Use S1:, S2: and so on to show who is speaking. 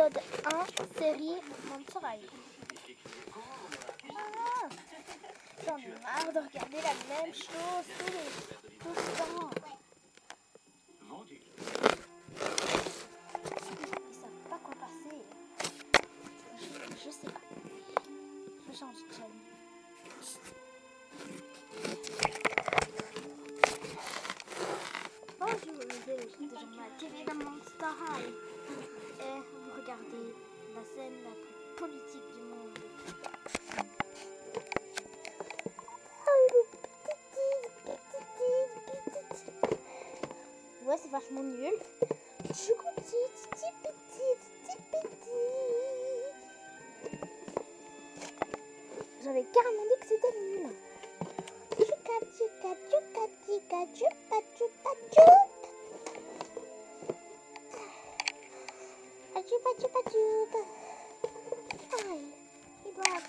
S1: Épisode 1, série Montserrat. J'en ai marre de regarder la même chose tout le temps. Ils savent pas quoi passer. Je sais pas. Je change de chaîne. Bonjour, vous êtes toujours la TV de Monster High. Et vous regardez la scène la plus politique du monde. Ouais, c'est vachement nul. J'avais carrément dit que c'était nul. Aïe, il doit